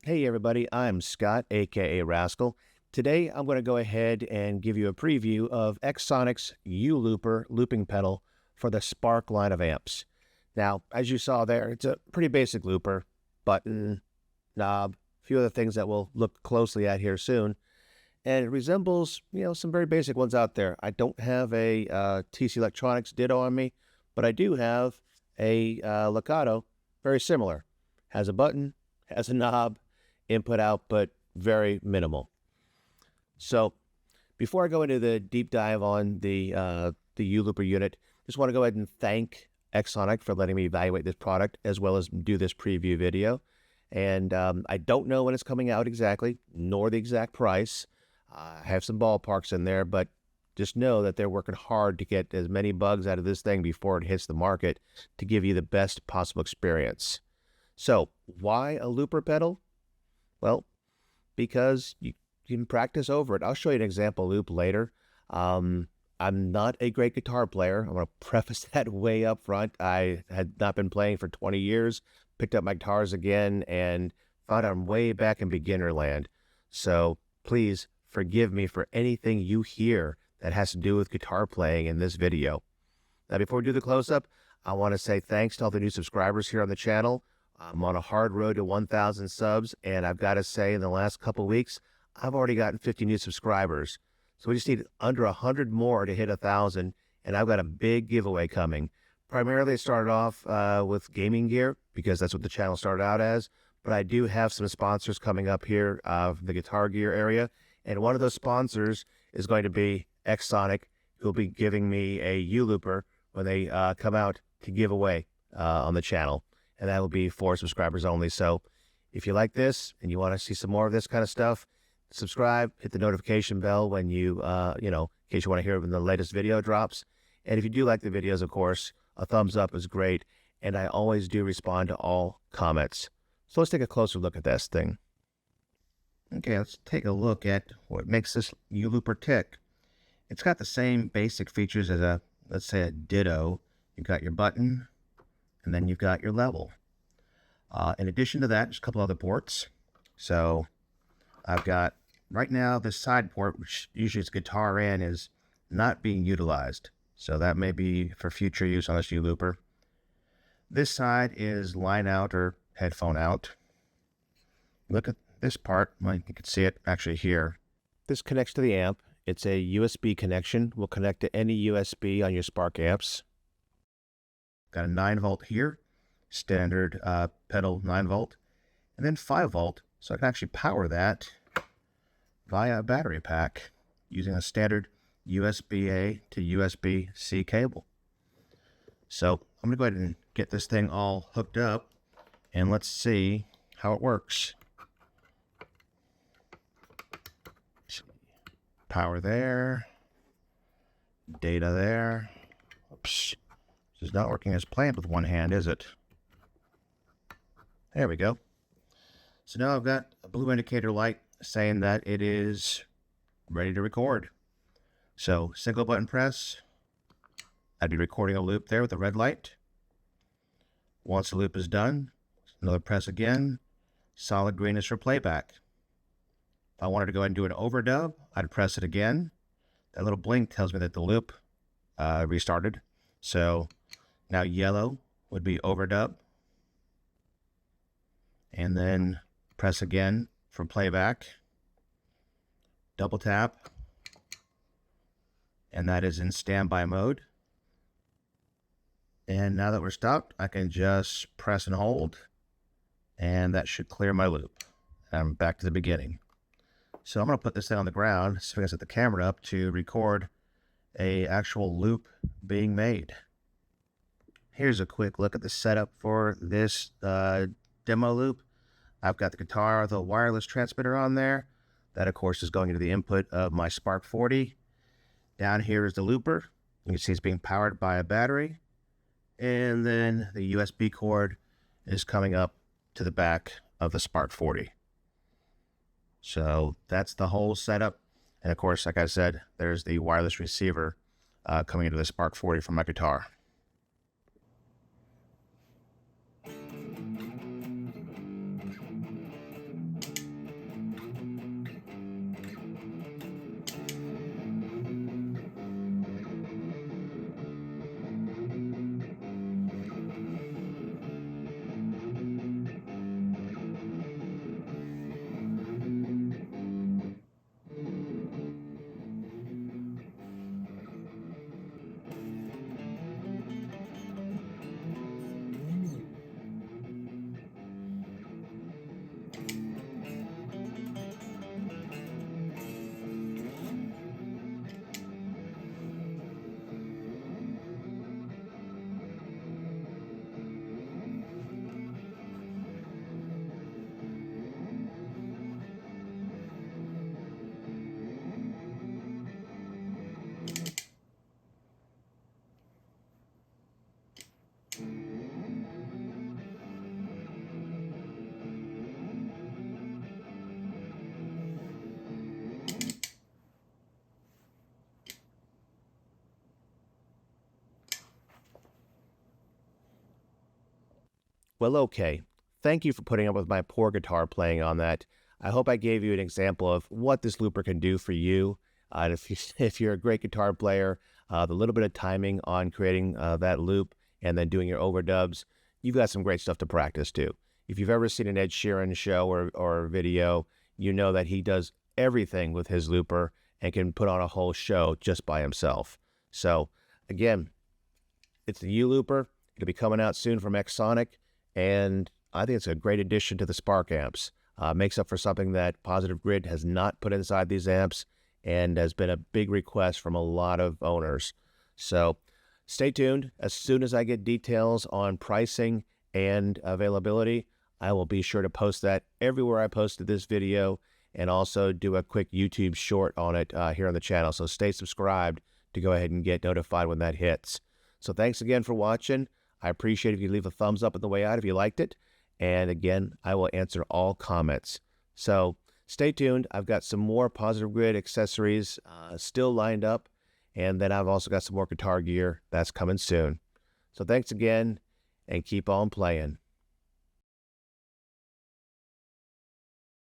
Hey everybody, I'm Scott, aka Rascal. Today I'm going to go ahead and give you a preview of XSonic's ULooper looping pedal for the Spark line of amps. Now, as you saw there, it's a pretty basic looper, button, knob, a few other things that we'll look closely at here soon. And it resembles, some very basic ones out there. I don't have a TC Electronics Ditto on me, but I do have a Legato, very similar. Has a button, has a knob, input output, very minimal. So before I go into the deep dive on the ULooper unit, just want to go ahead and thank XSonic for letting me evaluate this product as well as do this preview video. And I don't know when it's coming out exactly, nor the exact price. I have some ballparks in there, but just know that they're working hard to get as many bugs out of this thing before it hits the market to give you the best possible experience. So why a looper pedal? Well, because you can practice over it. I'll show you an example loop later. I'm not a great guitar player. I want to preface that way up front. I had not been playing for 20 years, picked up my guitars again, and found I'm way back in beginner land. So please forgive me for anything you hear that has to do with guitar playing in this video. Now, before we do the close-up, I want to say thanks to all the new subscribers here on the channel. I'm on a hard road to 1,000 subs, and I've got to say, in the last couple weeks, I've already gotten 50 new subscribers. So we just need under 100 more to hit 1,000, and I've got a big giveaway coming. Primarily, it started off with gaming gear, because that's what the channel started out as, but I do have some sponsors coming up here from the guitar gear area, and one of those sponsors is going to be XSonic, who'll be giving me a ULooper when they come out to give away on the channel. And that will be for subscribers only. So if you like this and you want to see some more of this kind of stuff, subscribe, hit the notification bell when you, in case you want to hear when the latest video drops. And if you do like the videos, of course, a thumbs up is great. And I always do respond to all comments. So let's take a closer look at this thing. Okay, let's take a look at what makes this ULooper tick. It's got the same basic features as a, let's say, a Ditto. You've got your button, and then you've got your level. In addition to that, there's a couple other ports. So I've got, right now, this side port, which usually is guitar in, is not being utilized. So that may be for future use on this ULooper. This side is line out or headphone out. Look at this part. Well, you can see it actually here. This connects to the amp. It's a USB connection. Will connect to any USB on your Spark amps. Got a 9-volt here, standard pedal 9-volt, and then 5-volt, so I can actually power that via a battery pack using a standard USB-A to USB-C cable. So I'm going to go ahead and get this thing all hooked up, and let's see how it works. Power there, data there. Oops. This is not working as planned with one hand, is it? There we go. So now I've got a blue indicator light saying that it is ready to record. So single button press, I'd be recording a loop there with the red light. Once the loop is done, another press again, solid green is for playback. If I wanted to go ahead and do an overdub, I'd press it again. That little blink tells me that the loop restarted. So now yellow would be overdub. And then press again for playback. Double tap. And that is in standby mode. And now that we're stopped, I can just press and hold. And that should clear my loop. I'm back to the beginning. So I'm going to put this thing on the ground, so I can set the camera up to record a actual loop being made. Here's a quick look at the setup for this demo loop. I've got the guitar, the wireless transmitter on there. That, of course, is going into the input of my Spark 40. Down here is the looper. You can see it's being powered by a battery. And then the USB cord is coming up to the back of the Spark 40. So that's the whole setup. And, of course, like I said, there's the wireless receiver coming into the Spark 40 from my guitar. Well, okay. Thank you for putting up with my poor guitar playing on that. I hope I gave you an example of what this looper can do for you. And if you're a great guitar player, the little bit of timing on creating that loop and then doing your overdubs, you've got some great stuff to practice too. If you've ever seen an Ed Sheeran show or video, you know that he does everything with his looper and can put on a whole show just by himself. So again, it's the ULooper. It'll be coming out soon from XSonic, and I think it's a great addition to the Spark amps. Makes up for something that Positive Grid has not put inside these amps and has been a big request from a lot of owners. So stay tuned. As soon as I get details on pricing and availability, I will be sure to post that everywhere I posted this video and also do a quick YouTube short on it here on the channel. So stay subscribed to go ahead and get notified when that hits. So thanks again for watching. I appreciate if you leave a thumbs up on the way out if you liked it. And again, I will answer all comments. So stay tuned. I've got some more Positive Grid accessories still lined up. And then I've also got some more guitar gear that's coming soon. So thanks again and keep on playing.